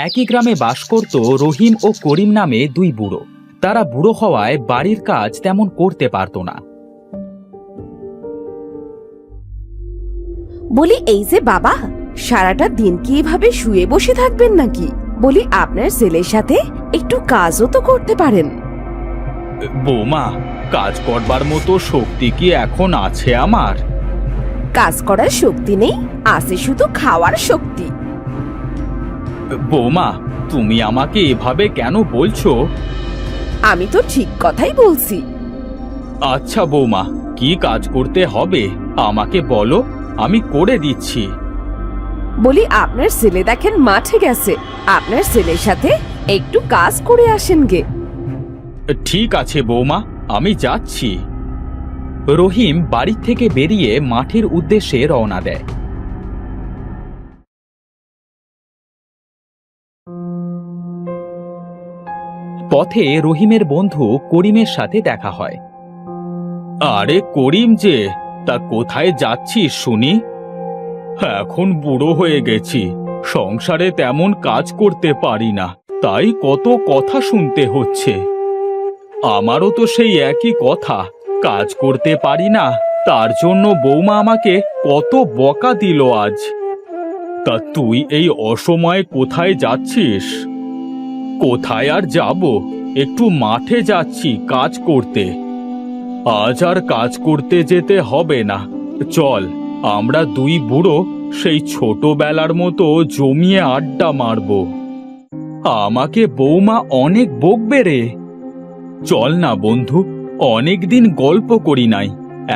একই গ্রামে বাস করত রহিম ও করিম নামে দুই বুড়ো। তারা বুড়ো হওয়ায় বাড়ির কাজ তেমন করতে পারত না। বলি, এই যে বাবা, সারাটা দিন কি এভাবে শুয়ে বসে থাকবেন নাকি? বলি, আপনার ছেলের সাথে একটু কাজও তো করতে পারেন। বৌমা, কাজ করবার মতো শক্তি কি এখন আছে আমার? কাজ করার শক্তি নেই, আছে শুধু খাওয়ার শক্তি। বৌমা, তুমি আমাকে এভাবে কেন বলছো? আমি তো ঠিক কথাই বলছি। আচ্ছা বৌমা, কি কাজ করতে হবে আমাকে বলো, আমি করে দিচ্ছি। বলি, আপনার ছেলে দেখেন মাঠে গেছে, আপনার ছেলের সাথে একটু কাজ করে আসেন গে। ঠিক আছে বৌমা, আমি যাচ্ছি। রহিম বাড়ি থেকে বেরিয়ে মাঠের উদ্দেশ্যে রওনা দেয়। পথে রহিমের বন্ধু করিমের সাথে দেখা হয়। আরে করিম যে, তা কোথায় যাচ্ছিস শুনি? এখন বুড়ো হয়ে গেছি, সংসারে তেমন কাজ করতে পারি না, তাই কত কথা শুনতে হচ্ছে। আমারও তো সেই একই কথা, কাজ করতে পারি না, তার জন্য বৌমা আমাকে কত বকা দিল আজ। তা তুই এই অসময়ে কোথায় যাচ্ছিস? কোথায় আর যাব, একটু মাঠে যাচ্ছি কাজ করতে। আজ আর কাজ করতে যেতে হবে না, চল আমরা দুই বুড়ো সেই ছোটবেলার মতো জমিয়ে আড্ডা মারব। আমাকে বৌমা অনেক বকবে রে। চল না বন্ধু, অনেক দিন গল্প করি নাই,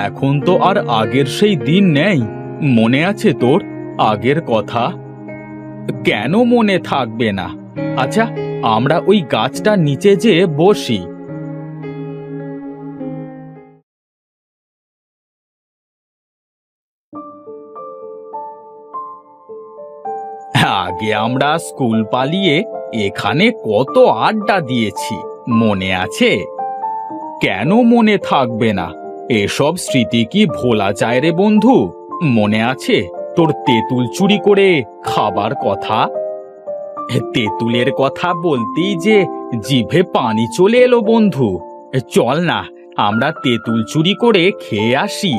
এখন তো আর আগের সেই দিন নেই। মনে আছে তোর আগের কথা? কেন মনে থাকবে না? আচ্ছা, আমরা ওই গাছটার নিচে যেয়ে বসি। আগে আমরা স্কুল পালিয়ে এখানে কত আড্ডা দিয়েছি, মনে আছে? কেন মনে থাকবে না? এসব স্মৃতি কি ভোলা যায় রে বন্ধু? মনে আছে তোর তেঁতুল চুরি করে খাবার কথা? তেঁতুলের কথা বলতেই যে জিভে পানি চলে এলো বন্ধু। চল না, আমরা তেঁতুল চুরি করে খেয়ে আসি।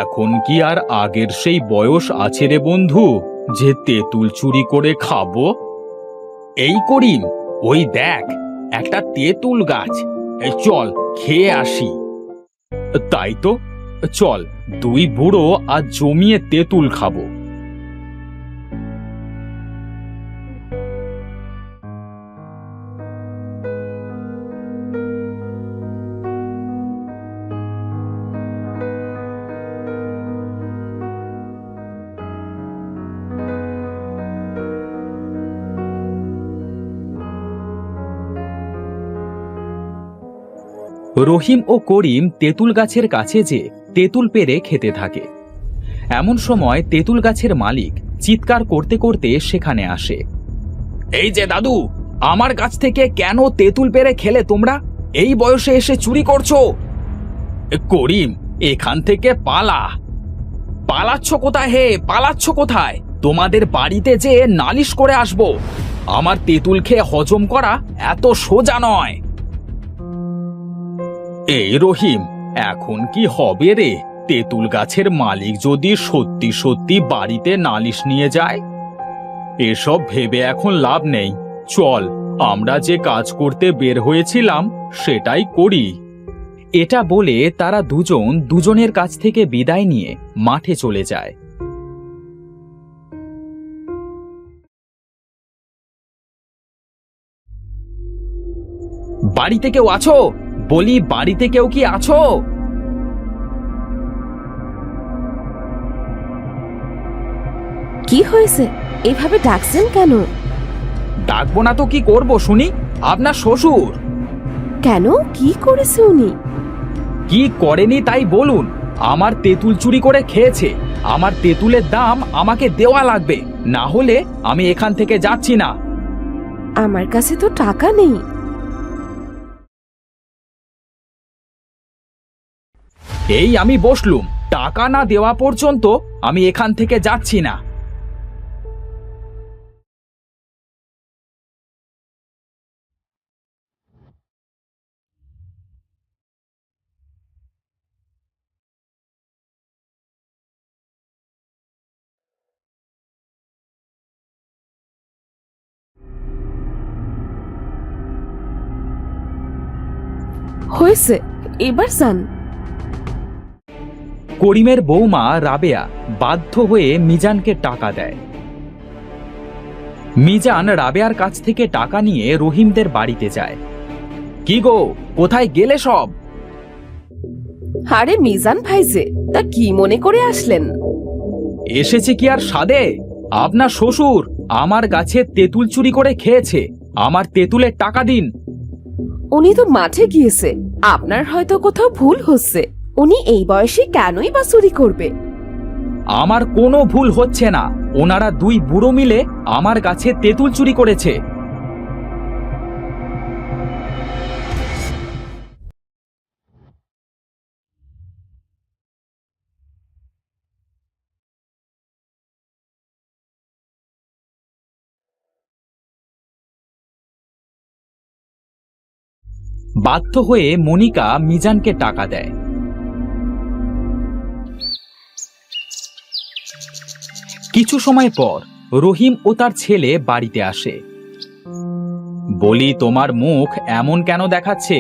এখন কি আর আগের সেই বয়স আছে রে বন্ধু যে তেঁতুল চুরি করে খাবো? এই করিম, ওই দেখ একটা তেঁতুল গাছ, চল খেয়ে আসি। তাই তো, চল দুই বুড়ো আজ জমিয়ে তেঁতুল খাবো। রহিম ও করিম তেঁতুল গাছের কাছে যে তেঁতুল পেড়ে খেতে থাকে। এমন সময় তেঁতুল গাছের মালিক চিৎকার করতে করতে সেখানে আসে। এই যে দাদু, আমার গাছ থেকে কেন তেঁতুল পেড়ে খেলে তোমরা? এই বয়সে এসে চুরি করছো? করিম, এখান থেকে পালা। পালাচ্ছ কোথায় হে, পালাচ্ছ কোথায়? তোমাদের বাড়িতে যে নালিশ করে আসবো। আমার তেঁতুল খেয়ে হজম করা এত সোজা নয়। এই রহিম, এখন কি হবে রে? তেঁতুল গাছের মালিক যদি সত্যি সত্যি বাড়িতে নালিশ নিয়ে যায়? এসব ভেবে এখন লাভ নেই, চল আমরা যে কাজ করতে বের হয়েছিলাম সেটাই করি। এটা বলে তারা দুজন দুজনের কাছ থেকে বিদায় নিয়ে মাঠে চলে যায়। বাড়িতে কেউ আছো? বলি, বাড়িতে কেউ কি আছো? কি হয়েছে, এভাবে ডাকছেন কেন? ডাকবো না তো কি করব শুনি? আপনার শ্বশুর। কেন, কি করেছে উনি? কি করেনি তাই বলুন। আমার তেঁতুল চুরি করে খেয়েছে, আমার তেঁতুলের দাম আমাকে দেওয়া লাগবে, না হলে আমি এখান থেকে যাচ্ছি না। আমার কাছে তো টাকা নেই। এই আমি বসলুম, টাকা না দেওয়া পর্যন্ত আমি এখান থেকে যাচ্ছি না। হয়েছে, এবার যান। করিমের বৌমা রাবেয়া বাধ্য হয়ে মিজানকে টাকা দেয়। মিজান রাবেয়ার কাছ থেকে টাকা নিয়ে রহিমদের বাড়িতে যায়। কি গো, কোথায় গেলে সব? আরে মিজান ভাই যে, তা কি মনে করে আসলেন? এসেছে কি আর সাদে? আপনার শ্বশুর আমার গাছে তেঁতুল চুরি করে খেয়েছে। আমার তেঁতুলের টাকা দিন। উনি তো মাঠে গিয়েছে, আপনার হয়তো কোথাও ভুল হচ্ছে। উনি এই বয়সে কেনই বা চুরি করবে? আমার কোনো ভুল হচ্ছে না। ওনারা দুই বুড়ো মিলে আমার গাছে তেঁতুল চুরি করেছে। বাধ্য হয়ে মনিকা মিজানকে টাকা দেয়। কিছু সময় পর রহিম ও তার ছেলে বাড়িতে আসে। বলি, তোমার মুখ এমন কেন দেখাচ্ছে?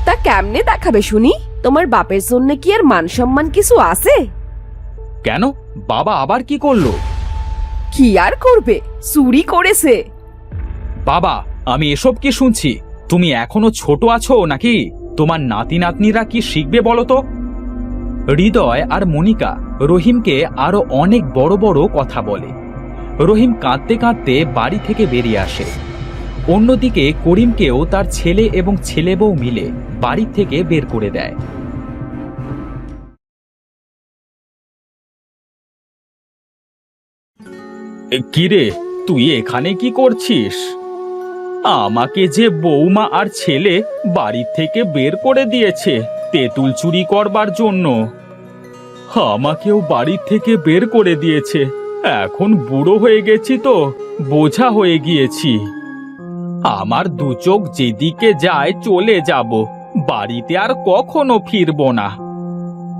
তা কেমনে দেখাবে শুনি? তোমার বাপের জন্য কি আর মান সম্মান কিছু আছে? কেন, বাবা আবার কি করলো? কি আর করবে, চুরি করেছে। বাবা, আমি এসব কি শুনছি? তুমি এখনো ছোট আছো নাকি? তোমার নাতি নাতনিরা কি শিখবে বলো তো? হৃদয় আর মনিকা রহিমকে আরো অনেক বড় বড় কথা বলে। রহিম কাঁদতে কাঁদতে বাড়ি থেকে বেরিয়ে আসে। অন্যদিকে করিমকেও তার ছেলে এবং ছেলে বউ মিলে বাড়ি থেকে বের করে দেয়। কিরে, তুই এখানে কি করছিস? আমাকে যে বৌমা আর ছেলে বাড়ি থেকে বের করে দিয়েছে তেঁতুল চুরি করবার জন্য। আমাকেও বাড়ি থেকে বের করে দিয়েছে। এখন বুড়ো হয়ে গেছি তো, বোঝা হয়ে গিয়েছি। আমার দু চোখ যেদিকে যায় চলে যাব, বাড়িতে আর কখনো ফিরবো না।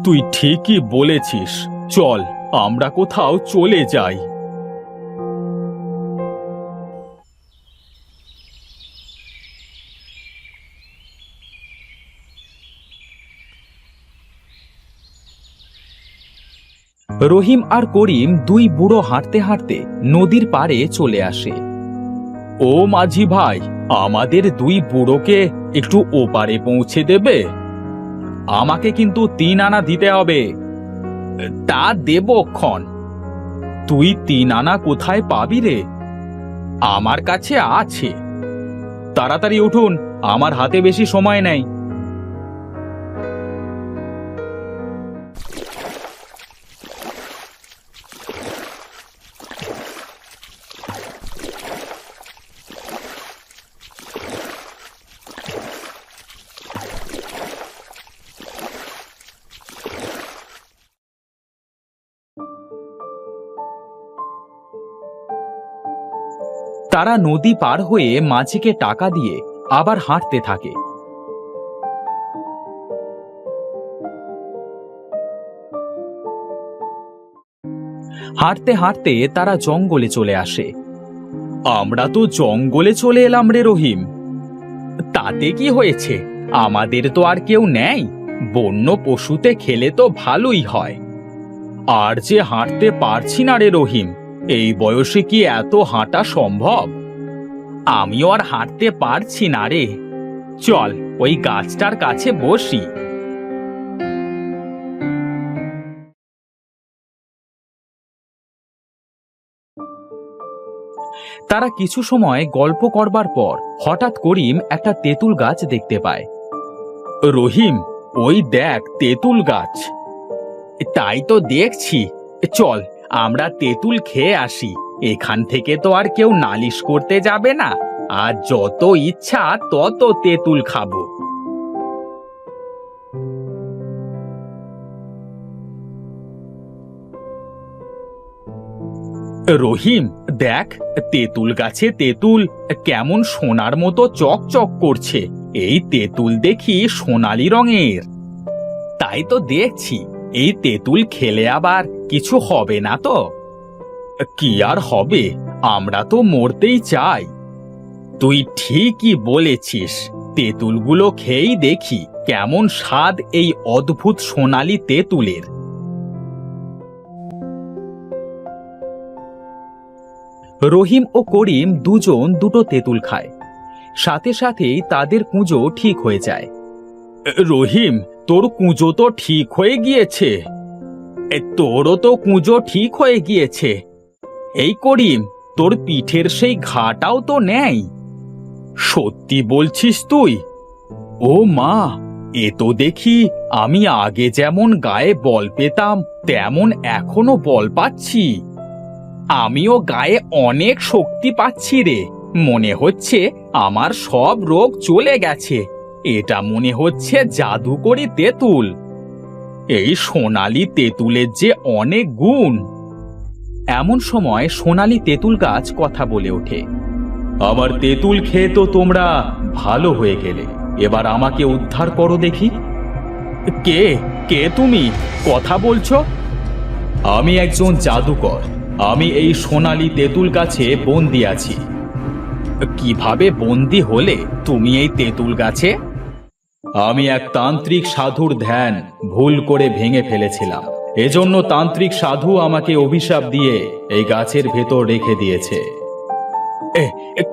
তুই ঠিকই বলেছিস, চল আমরা কোথাও চলে যাই। রহিম আর করিম দুই বুড়ো হাঁটতে হাঁটতে নদীর পাড়ে চলে আসে। ও মাঝি ভাই, আমাদের দুই বুড়োকে একটু ওপারে পৌঁছে দেবে? আমাকে কিন্তু 3 আনা দিতে হবে। তা দেবক্ষণ। তুই 3 আনা কোথায় পাবি রে? আমার কাছে আছে। তাড়াতাড়ি উঠুন, আমার হাতে বেশি সময় নেই। তারা নদী পার হয়ে মাঝিকে টাকা দিয়ে আবার হাঁটতে থাকে। হাঁটতে হাঁটতে তারা জঙ্গলে চলে আসে। আমরা তো জঙ্গলে চলে এলাম রে রহিম। তাতে কি হয়েছে, আমাদের তো আর কেউ নেই। বন্য পশুতে খেলে তো ভালোই হয়। আর যে হাঁটতে পারছি না রে রহিম, এই বয়সে কি এত হাঁটা সম্ভব? আমিও আর হাঁটতে পারছি না রে। চল ওই গাছটার কাছে বসি। তারা কিছু সময় গল্প করবার পর হঠাৎ করিম একটা তেঁতুল গাছ দেখতে পায়। রহিম, ওই দেখ তেঁতুল গাছ। তাই তো দেখছি। চল আমরা তেঁতুল খেয়ে আসি। এখান থেকে তো আর কেউ নালিশ করতে যাবে না। আর যত ইচ্ছা তত তেঁতুল খাবো। রহিম দেখ, তেঁতুল গাছে তেঁতুল কেমন সোনার মতো চকচক করছে। এই তেঁতুল দেখি সোনালী রঙের। তাই তো দেখছি, এই তেঁতুল খেলে আবার কিছু হবে না তো? কি আর হবে, আমরা তো মরতেই চাই। তুই ঠিকই বলেছিস, তেঁতুলগুলো খেয়েই দেখি কেমন স্বাদ এই অদ্ভুত সোনালী তেঁতুলের। রহিম ও করিম দুজন দুটো তেঁতুল খায়। সাথে সাথেই তাদের কুঁজো ঠিক হয়ে যায়। রহিম, তোর কুঁজো তো ঠিক হয়ে গিয়েছে। তোরও তো কুঁজো ঠিক হয়ে গিয়েছে। এই করিম, তোর পিঠের সেই ঘাটাও তো নেই। সত্যি বলছিস তুই? ও মা, এ তো দেখি আমি আগে যেমন গায়ে বল পেতাম তেমন এখনো বল পাচ্ছি। আমিও গায়ে অনেক শক্তি পাচ্ছি রে। মনে হচ্ছে আমার সব রোগ চলে গেছে। এটা মনে হচ্ছে জাদুকরি তেঁতুল। এই সোনালী তেঁতুলের যে অনেক গুণ। এমন সময় সোনালী তেঁতুল গাছ কথা বলে ওঠে। আমার তেঁতুল খেয়ে তো তোমরা ভালো হয়ে গেলে, এবার আমাকে উদ্ধার করো দেখি। কে কে তুমি? কথা বলছো? আমি একজন জাদুকর। আমি এই সোনালী তেঁতুল গাছে বন্দি আছি। কিভাবে বন্দি হলে তুমি এই তেঁতুল গাছে? আমি এক তান্ত্রিক সাধুর ধ্যান ভুল করে ভেঙে ফেলেছিলাম। এজন্য তান্ত্রিক সাধু আমাকে অভিশাপ দিয়ে এই গাছের ভেতর রেখে দিয়েছে।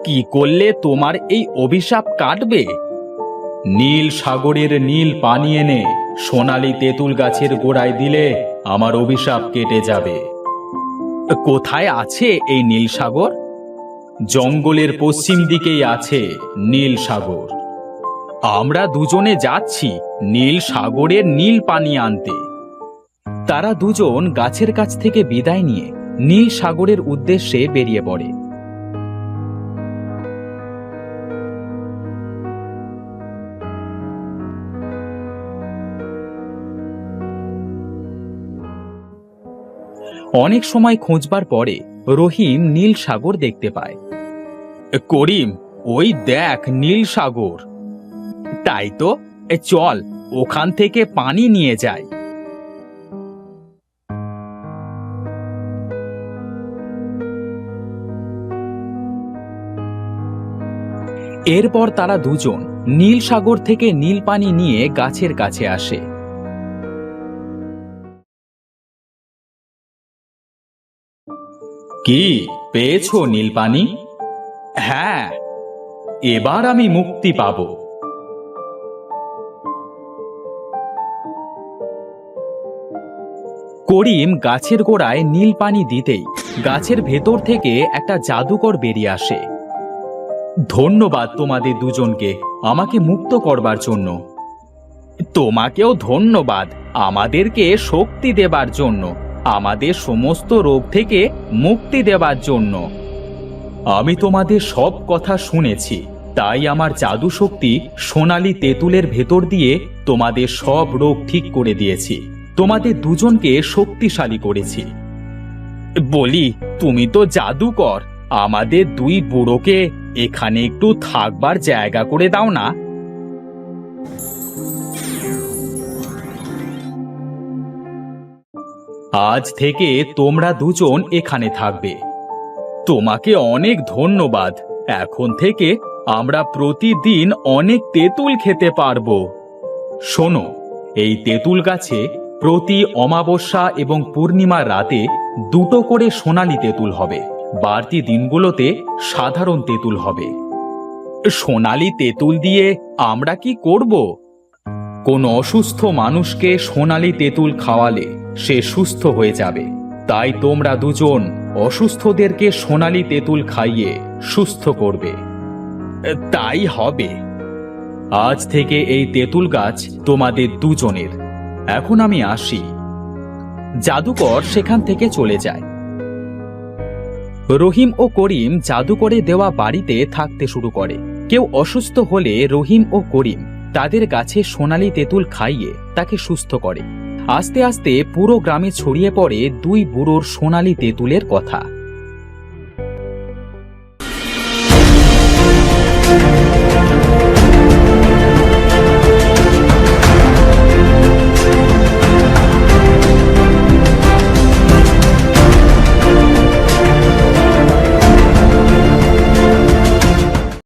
কি করলে তোমার এই অভিশাপ কাটবে? নীল সাগরের নীল পানি এনে সোনালী তেঁতুল গাছের গোড়ায় দিলে আমার অভিশাপ কেটে যাবে। কোথায় আছে এই নীল সাগর? জঙ্গলের পশ্চিম দিকেই আছে নীল সাগর। আমরা দুজনে যাচ্ছি নীল সাগরের নীল পানি আনতে। তারা দুজন গাছের কাছ থেকে বিদায় নিয়ে নীল সাগরের উদ্দেশ্যে বেরিয়ে পড়ে। অনেক সময় খোঁজবার পরে রহিম নীল সাগর দেখতে পায়। করিম, ওই দেখ নীল সাগর। তাই তো, চল ওখান থেকে পানি নিয়ে যাই। এরপর তারা দুজন নীল সাগর থেকে নীল পানি নিয়ে গাছের কাছে আসে। কি পেয়েছো নীল পানি? হ্যাঁ, এবার আমি মুক্তি পাব। করিম গাছের গোড়ায় নীল পানি দিতেই গাছের ভেতর থেকে একটা জাদুকর বেরিয়ে আসে। ধন্যবাদ তোমাদের দুজনকে আমাকে মুক্ত করবার জন্য। তোমাকেও ধন্যবাদ আমাদেরকে শক্তি দেবার জন্য, আমাদের সমস্ত রোগ থেকে মুক্তি দেবার জন্য। আমি তোমাদের সব কথা শুনেছি, তাই আমার জাদু শক্তি সোনালী তেঁতুলের ভেতর দিয়ে তোমাদের সব রোগ ঠিক করে দিয়েছি, তোমাদের দুজনকে শক্তিশালী করেছি। বলি, তুমি তো জাদুকর, আমাদের দুই বুড়োকে এখানে একটু থাকবার জায়গা করে দাও না। আজ থেকে তোমরা দুজন এখানে থাকবে। তোমাকে অনেক ধন্যবাদ। এখন থেকে আমরা প্রতিদিন অনেক তেঁতুল খেতে পারবো। শোনো, এই তেঁতুল গাছে প্রতি অমাবস্যা এবং পূর্ণিমার রাতে দুটো করে সোনালী তেঁতুল হবে। বাড়তি দিনগুলোতে সাধারণ তেঁতুল হবে। সোনালী তেঁতুল দিয়ে আমরা কি করব? কোন অসুস্থ মানুষকে সোনালী তেঁতুল খাওয়ালে সে সুস্থ হয়ে যাবে। তাই তোমরা দুজন অসুস্থদেরকে সোনালী তেঁতুল খাইয়ে সুস্থ করবে। তাই হবে। আজ থেকে এই তেঁতুল গাছ তোমাদের দুজনের। এখন আমি আসি। জাদুকর সেখান থেকে চলে যায়। রহিম ও করিম জাদুকরে দেওয়া বাড়িতে থাকতে শুরু করে। কেউ অসুস্থ হলে রহিম ও করিম তাদের গাছে সোনালী তেঁতুল খাইয়ে তাকে সুস্থ করে। আস্তে আস্তে পুরো গ্রামে ছড়িয়ে পড়ে দুই বুড়োর সোনালী তেঁতুলের কথা।